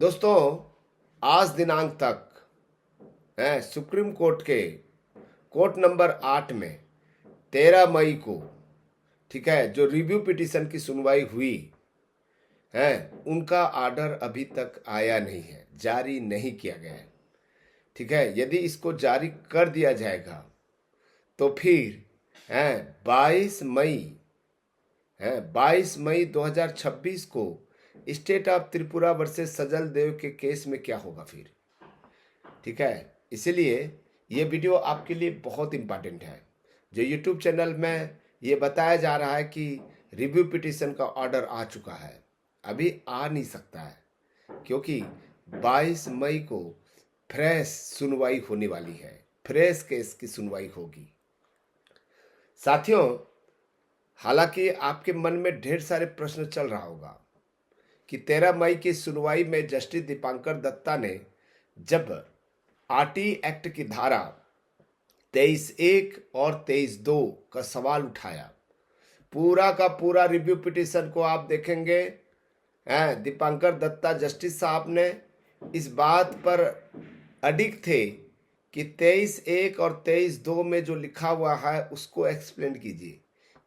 दोस्तों, आज दिनांक तक सुप्रीम कोर्ट के कोर्ट नंबर 8 में 13 मई को, ठीक है, जो रिव्यू पिटीशन की सुनवाई हुई है, उनका ऑर्डर अभी तक आया नहीं है, जारी नहीं किया गया है। ठीक है, यदि इसको जारी कर दिया जाएगा तो फिर 22 मई 22 मई 2026 को स्टेट ऑफ त्रिपुरा वर्सेस सजल देव के केस में क्या होगा फिर। ठीक है, इसलिए ये वीडियो आपके लिए बहुत इम्पॉर्टेंट है। जो यूट्यूब चैनल में ये बताया जा रहा है कि रिव्यू पिटीशन का ऑर्डर आ चुका है, अभी आ नहीं सकता है, क्योंकि 22 मई को फ्रेश सुनवाई होने वाली है, फ्रेश केस की सुनवाई होगी। साथियों, हालांकि आपके मन में ढेर सारे प्रश्न चल रहा होगा कि 13 मई की सुनवाई में जस्टिस दीपांकर दत्ता ने जब आरटी एक्ट की धारा 23(1) और 23(2) का सवाल उठाया, पूरा का पूरा रिव्यू पिटीशन को आप देखेंगे, दीपांकर दत्ता जस्टिस साहब ने इस बात पर अडिग थे कि 23(1) और 23(2) में जो लिखा हुआ है उसको एक्सप्लेन कीजिए,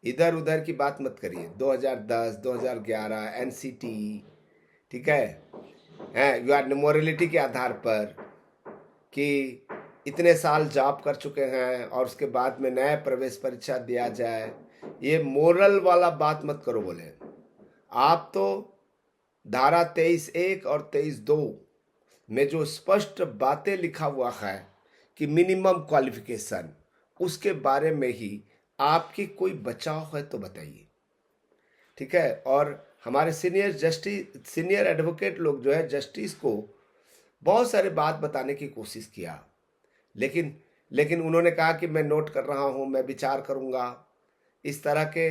इधर उधर की बात मत करिए। 2010, 2011 एनसीटी, ठीक है, मोरलिटी के आधार पर कि इतने साल जॉब कर चुके हैं और उसके बाद में नया प्रवेश परीक्षा दिया जाए, ये मोरल वाला बात मत करो। बोले आप तो धारा 23(1) और 23(2) में जो स्पष्ट बातें लिखा हुआ है कि मिनिमम क्वालिफिकेशन, उसके बारे में ही आपकी कोई बचाव है तो बताइए। ठीक है, और हमारे सीनियर एडवोकेट लोग जो है जस्टिस को बहुत सारे बात बताने की कोशिश किया, लेकिन उन्होंने कहा कि मैं नोट कर रहा हूँ, मैं विचार करूँगा। इस तरह के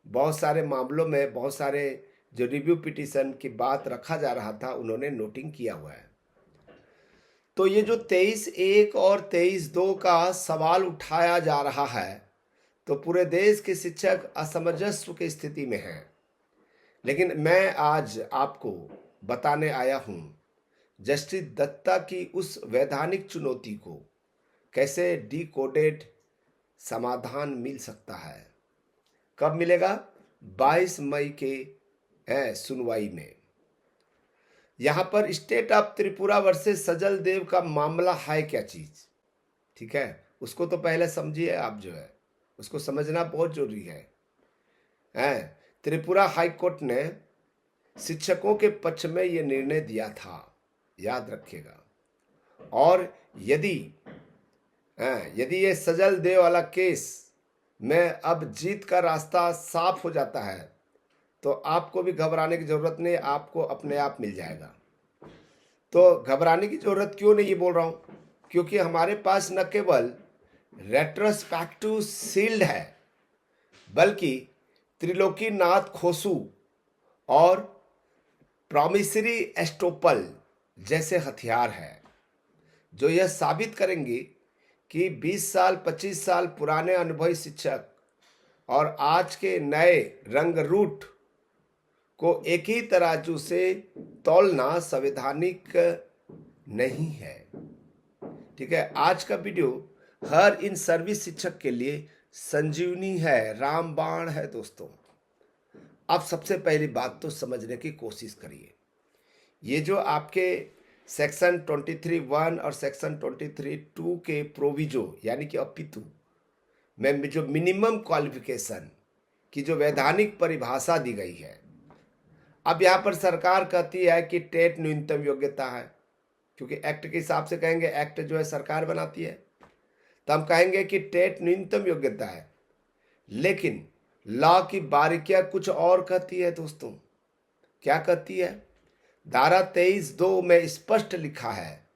बहुत सारे मामलों में बहुत सारे जो रिव्यू पिटीशन की बात रखा जा रहा था, उन्होंने नोटिंग किया हुआ है। तो ये जो 23(1) और 23(2) का सवाल उठाया जा रहा है, तो पूरे देश के शिक्षक असमंजस की स्थिति में हैं। लेकिन मैं आज आपको बताने आया हूं जस्टिस दत्ता की उस वैधानिक चुनौती को कैसे डिकोडेड समाधान मिल सकता है। कब मिलेगा? 22 मई के सुनवाई में। यहां पर स्टेट ऑफ त्रिपुरा वर्सेस सजल देव का मामला है क्या चीज, ठीक है, उसको तो पहले समझिए। आप जो है उसको समझना बहुत जरूरी है। त्रिपुरा हाई कोर्ट ने शिक्षकों के पक्ष में यह निर्णय दिया था, याद रखिएगा। और यदि ये सजल देव वाला केस में अब जीत का रास्ता साफ हो जाता है, तो आपको भी घबराने की जरूरत नहीं, आपको अपने आप मिल जाएगा। तो घबराने की जरूरत क्यों नहीं, ये बोल रहा हूं क्योंकि हमारे पास न केवल रेट्रोस्पेक्टिव शील्ड है, बल्कि त्रिलोकीनाथ खोसू और प्रॉमिसरी एस्टोपल जैसे हथियार है, जो यह साबित करेंगे कि 20 साल 25 साल पुराने अनुभवी शिक्षक और आज के नए रंग रूट को एक ही तराजू से तौलना संवैधानिक नहीं है। ठीक है, आज का वीडियो हर इन सर्विस शिक्षक के लिए संजीवनी है, रामबाण है। दोस्तों, आप सबसे पहली बात तो समझने की कोशिश करिए। ये जो आपके सेक्शन 23(1) और सेक्शन 23(2) के प्रोविजो यानी कि अपितु में जो मिनिमम क्वालिफिकेशन की जो वैधानिक परिभाषा दी गई है, अब यहाँ पर सरकार कहती है कि टेट न्यूनतम योग्यता है, क्योंकि एक्ट के हिसाब से कहेंगे, एक्ट जो है सरकार बनाती है, तो हम कहेंगे कि टेट न्यूनतम योग्यता है। लेकिन लॉ की बारीकियां कुछ और कहती है। दोस्तों, क्या कहती है? धारा 23(2) में स्पष्ट लिखा है,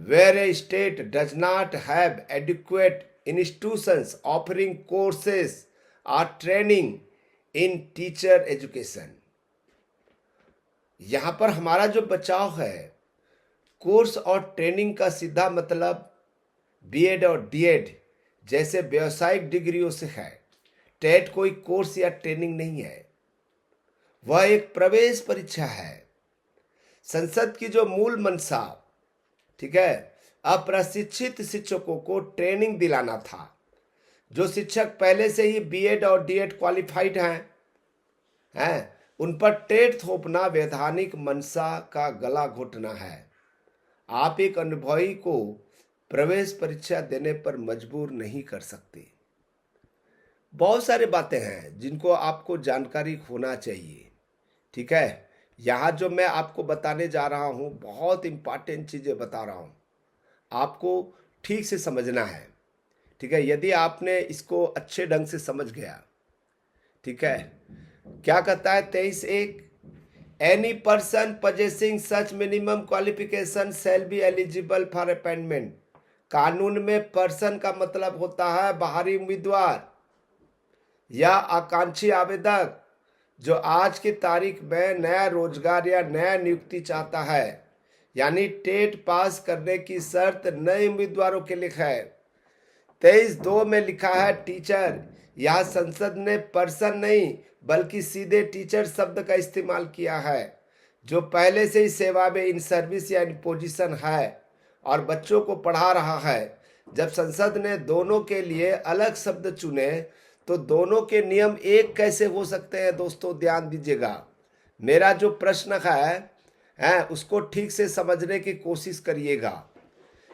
where a state does not have adequate institutions offering courses और ट्रेनिंग इन टीचर एजुकेशन। यहां पर हमारा जो बचाव है, कोर्स और ट्रेनिंग का सीधा मतलब बीएड और डीएड जैसे व्यावसायिक डिग्रियों से है। टेट कोई कोर्स या ट्रेनिंग नहीं है, वह एक प्रवेश परीक्षा है। संसद की जो मूल मंशा, ठीक है, अप्रशिक्षित शिक्षकों को ट्रेनिंग दिलाना था। जो शिक्षक पहले से ही बीएड और डीएड क्वालिफाइड हैं उन पर टेट थोपना वैधानिक मंशा का गला घोटना है। आप एक अनुभवी को प्रवेश परीक्षा देने पर मजबूर नहीं कर सकते। बहुत सारी बातें हैं जिनको आपको जानकारी होना चाहिए, ठीक है। यहाँ जो मैं आपको बताने जा रहा हूँ बहुत इंपॉर्टेंट चीज़ें बता रहा हूँ, आपको ठीक से समझना है, ठीक है। यदि आपने इसको अच्छे ढंग से समझ गया, ठीक है। क्या कहता है 23(1)? Any person possessing such minimum qualification shall be eligible for appointment. कानून में पर्सन का मतलब होता है बाहरी उम्मीदवार या आकांक्षी आवेदक जो आज की तारीख में नया रोजगार या नया नियुक्ति चाहता है। यानी टेट पास करने की शर्त नए उम्मीदवारों के लिए है। 23(2) में लिखा है टीचर। यह संसद ने पर्सन नहीं बल्कि सीधे टीचर शब्द का इस्तेमाल किया है, जो पहले से ही सेवा में इन सर्विस या इन पोजीशन है और बच्चों को पढ़ा रहा है। जब संसद ने दोनों के लिए अलग शब्द चुने तो दोनों के नियम एक कैसे हो सकते हैं? दोस्तों ध्यान दीजिएगा, मेरा जो प्रश्न है उसको ठीक से समझने की कोशिश करिएगा,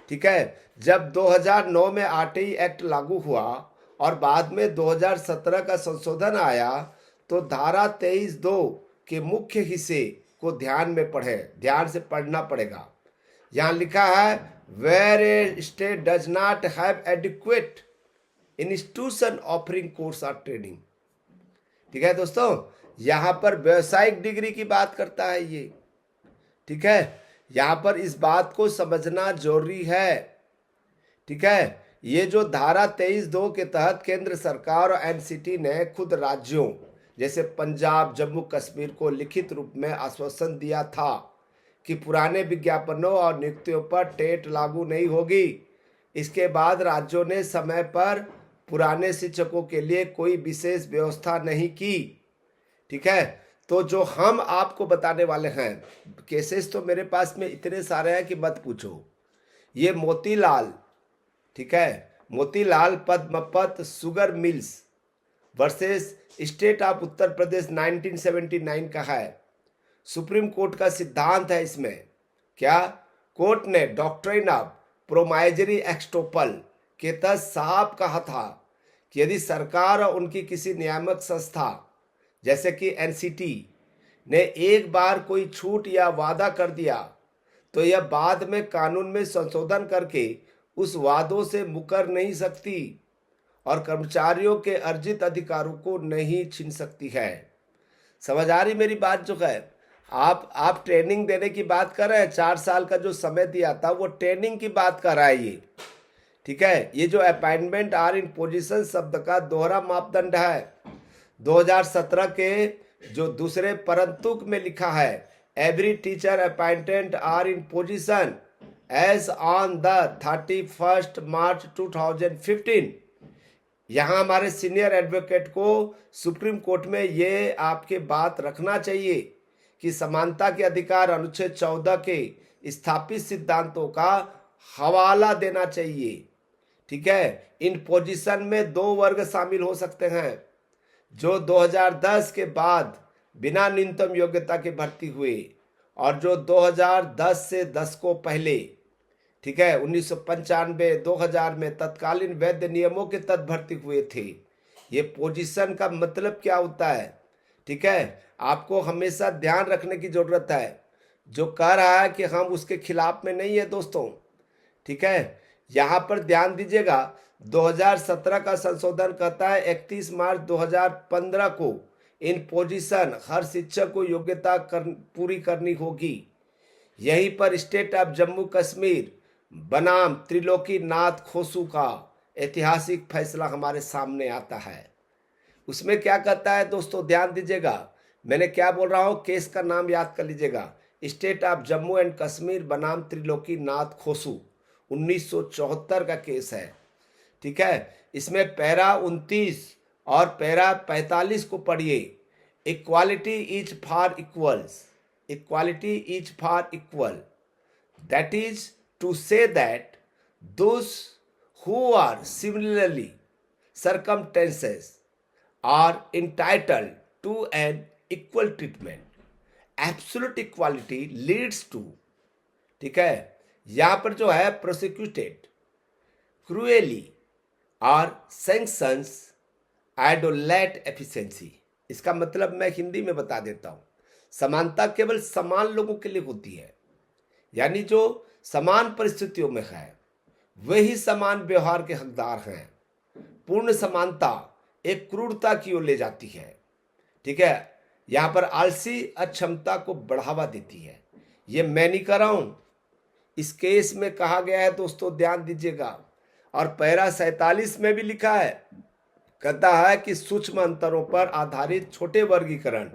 ठीक है। जब 2009 में आरटीई एक्ट लागू हुआ और बाद में 2017 का संशोधन आया तो धारा 23(2) के मुख्य हिस्से को ध्यान से पढ़ना पड़ेगा। यहाँ लिखा है where a state does not have adequate institution offering course और ट्रेनिंग, ठीक है दोस्तों। यहाँ पर व्यावसायिक डिग्री की बात करता है ये, ठीक है। यहाँ पर इस बात को समझना जरूरी है, ठीक है। ये जो धारा 23(2) के तहत केंद्र सरकार और एनसीटी ने खुद राज्यों जैसे पंजाब, जम्मू कश्मीर को लिखित रूप में आश्वासन दिया था कि पुराने विज्ञापनों और नियुक्तियों पर टेट लागू नहीं होगी। इसके बाद राज्यों ने समय पर पुराने शिक्षकों के लिए कोई विशेष व्यवस्था नहीं की, ठीक है। तो जो हम आपको बताने वाले हैं केसेस तो मेरे पास में इतने सारे हैं कि मत पूछो। ये मोतीलाल, ठीक है, Motilal Padampat sugar mills versus state of Uttar Pradesh 1979 का है। सुप्रीम कोर्ट का सिद्धांत है इसमें। क्या? कोर्ट ने डॉक्ट्रिन ऑफ प्रोमाइजरी एक्सटोपल के तहत साफ कहा था कि यदि सरकार और उनकी किसी नियामक संस्था जैसे कि एनसीटी ने एक बार कोई छूट या वादा कर दिया तो यह बाद में कानून में संशोधन करके उस वादों से मुकर नहीं सकती और कर्मचारियों के अर्जित अधिकारों को नहीं छीन सकती है। समझ आ रही मेरी बात? जो है आप ट्रेनिंग देने की बात कर रहे हैं, 4 साल का जो समय दिया था वो ट्रेनिंग की बात कर रहा है ये, ठीक है। ये जो अपॉइंटमेंट आर इन पोजीशन शब्द का दोहरा मापदंड है। 2017 के जो दूसरे परंतुक में लिखा है every teacher appointed are in position as on the 31 March 2015। यहाँ हमारे सीनियर एडवोकेट को सुप्रीम कोर्ट में ये आपके बात रखना चाहिए कि समानता के अधिकार अनुच्छेद 14 के स्थापित सिद्धांतों का हवाला देना चाहिए, ठीक है। इन पोजीशन में 2 वर्ग शामिल हो सकते हैं, जो 2010 के बाद बिना न्यूनतम योग्यता के भर्ती हुए और जो 2010 से दशकों पहले, ठीक है, 1995 2000 में तत्कालीन वैध नियमों के तहत भर्ती हुए थे। ये पोजीशन का मतलब क्या होता है, ठीक है, आपको हमेशा ध्यान रखने की जरूरत है। जो कह रहा है कि हम उसके खिलाफ में नहीं है दोस्तों, ठीक है। यहाँ पर ध्यान दीजिएगा 2017 का संशोधन कहता है 31 मार्च 2015 को इन पोजीशन हर शिक्षक को योग्यता पूरी करनी होगी। यहीं पर स्टेट ऑफ जम्मू कश्मीर बनाम त्रिलोकी नाथ खोसू का ऐतिहासिक फैसला हमारे सामने आता है। उसमें क्या कहता है दोस्तों, ध्यान दीजिएगा, मैंने क्या बोल रहा हूँ, केस का नाम याद कर लीजिएगा, state of Jammu and Kashmir बनाम त्रिलोकी नाथ खोसू 1974 का केस है, ठीक है। इसमें पैरा 29 और पैरा 45 को पढ़िए। Equality is for equals, equality is for equal. That is to say that those who are similarly circumstances are entitled to an equal treatment. Absolute equality leads to, ठीक है, यहां पर जो है प्रोसिक्यूटेड क्रूएली और सैंक्शंस एडोलेट एफिशिएंसी। इसका मतलब मैं हिंदी में बता देता हूं, समानता केवल समान लोगों के लिए होती है, यानी जो समान परिस्थितियों में है वही समान व्यवहार के हकदार हैं। पूर्ण समानता एक क्रूरता की ओर ले जाती है, ठीक है, यहां पर आलसी अक्षमता को बढ़ावा देती है। ये मैं नहीं कर रहा हूं, इस केस में कहा गया है दोस्तों, ध्यान दीजिएगा। और पैरा 47 में भी लिखा है, कहता है कि सूक्ष्म अंतरों पर आधारित छोटे वर्गीकरण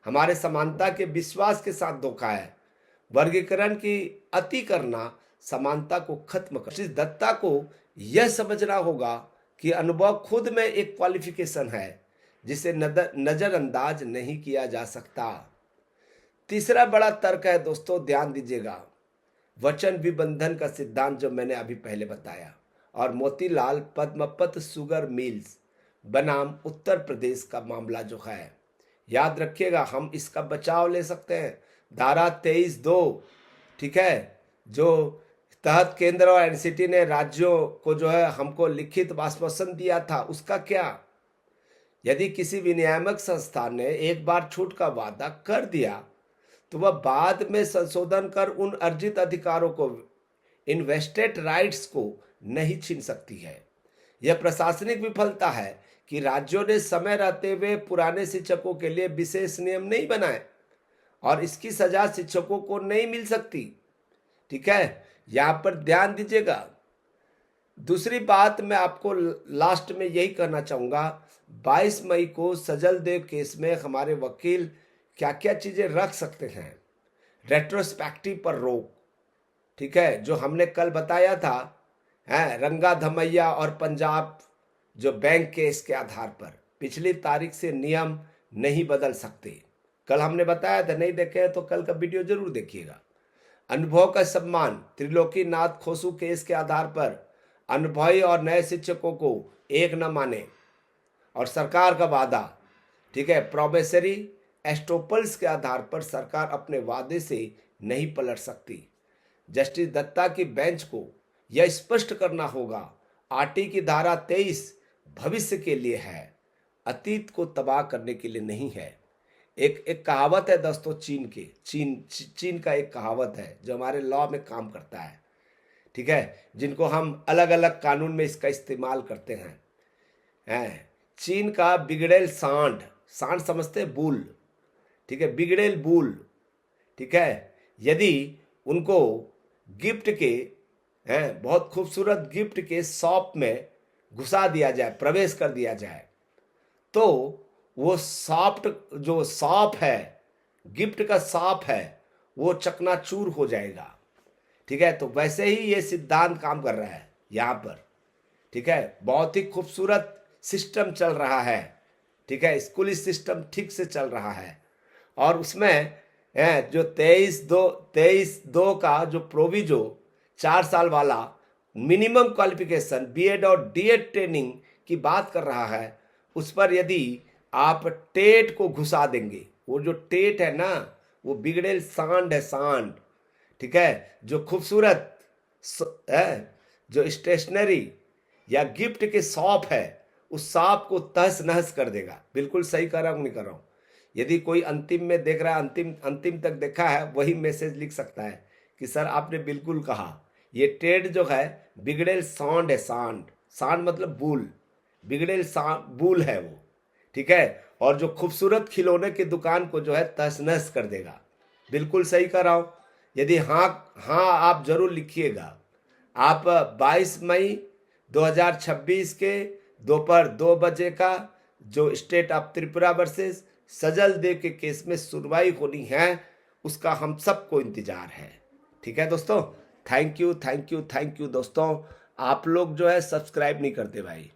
हमारे समानता के विश्वास के साथ धोखा है। वर्गीकरण की अति करना समानता को खत्म कर। इस दत्ता को यह समझना होगा कि अनुभव खुद में एक क्वालिफिकेशन है जिसे नजरअंदाज नहीं किया जा सकता। तीसरा बड़ा तर्क है दोस्तों, ध्यान दीजिएगा, वचन विबंधन का सिद्धांत जो मैंने अभी पहले बताया, और मोतीलाल पद्मपत शुगर मिल्स बनाम उत्तर प्रदेश का मामला जो है, याद रखिएगा, हम इसका बचाव ले सकते हैं। धारा 23(2), ठीक है, जो तहत केंद्र और एनसीटी ने राज्यों को जो है हमको लिखित आश्वासन दिया था, उसका क्या? यदि किसी विनियामक संस्थान ने एक बार छूट का वादा कर दिया तो वह बाद में संशोधन कर उन अर्जित अधिकारों को, इन्वेस्टेड राइट्स को नहीं छीन सकती है। यह प्रशासनिक विफलता है कि राज्यों ने समय रहते हुए पुराने शिक्षकों के लिए विशेष नियम नहीं बनाए और इसकी सजा शिक्षकों को नहीं मिल सकती, ठीक है, यहां पर ध्यान दीजिएगा। दूसरी बात मैं आपको लास्ट में यही कहना चाहूंगा, 22 मई को सजल देव केस में हमारे वकील क्या क्या चीजें रख सकते हैं। रेट्रोस्पेक्टिव पर रोक, ठीक है, जो हमने कल बताया था, है रंगा धमैया और पंजाब जो बैंक केस के आधार पर पिछली तारीख से नियम नहीं बदल सकते, कल हमने बताया था, नहीं देखे तो कल का वीडियो जरूर देखिएगा। अनुभव का सम्मान, त्रिलोकी नाथ खोसू केस के आधार पर अनुभवी और नए शिक्षकों को एक न माने, और सरकार का वादा, ठीक है, प्रोबेशरी एस्टोपल्स के आधार पर सरकार अपने वादे से नहीं पलट सकती। जस्टिस दत्ता की बेंच को यह स्पष्ट करना होगा, आरटी की धारा 23 भविष्य के लिए है, अतीत को तबाह करने के लिए नहीं है। एक कहावत है दोस्तों, चीन का एक कहावत है जो हमारे लॉ में काम करता है, ठीक है, जिनको हम अलग अलग कानून में इसका इस्तेमाल करते हैं। चीन का बिगड़ेल सांड, सांड समझते बूल, ठीक है, बिगड़ेल बूल, ठीक है, यदि उनको गिफ्ट के बहुत खूबसूरत गिफ्ट के शॉप में घुसा दिया जाए, प्रवेश कर दिया जाए, तो वो सॉफ्ट जो शॉप है, गिफ्ट का शॉप है, वो चकनाचूर हो जाएगा, ठीक है। तो वैसे ही ये सिद्धांत काम कर रहा है यहाँ पर, ठीक है, बहुत ही खूबसूरत सिस्टम चल रहा है, ठीक है, स्कूली सिस्टम ठीक से चल रहा है, और उसमें जो 23(2) का जो प्रोविजो 4 साल वाला मिनिमम क्वालिफिकेशन बीएड और डीएड ट्रेनिंग की बात कर रहा है, उस पर यदि आप टेट को घुसा देंगे, वो जो टेट है ना, वो बिगड़ेल सांड है, सांड, ठीक है, जो खूबसूरत है, जो स्टेशनरी या गिफ्ट के शॉप है, उस शॉप को तहस नहस कर देगा। बिल्कुल सही कर रहा हूँ, नहीं कर रहा हूँ। यदि कोई अंतिम में देख रहा है, अंतिम तक देखा है, वही मैसेज लिख सकता है कि सर आपने बिल्कुल कहा, ये टेट जो है बिगड़ेल सांड है, सांड, सांड मतलब बूल, बिगड़ेल सांड बूल है वो, ठीक है, और जो खूबसूरत खिलौने की दुकान को जो है तहस नहस कर देगा। बिल्कुल सही कर रहा हूँ। यदि हाँ आप जरूर लिखिएगा। आप 22 मई 2026 के दोपहर 2 बजे का जो स्टेट ऑफ त्रिपुरा वर्सेस सजल देव के केस में सुनवाई होनी है, उसका हम सबको इंतजार है, ठीक है दोस्तों। थैंक यू दोस्तों। आप लोग जो है सब्सक्राइब नहीं करते भाई।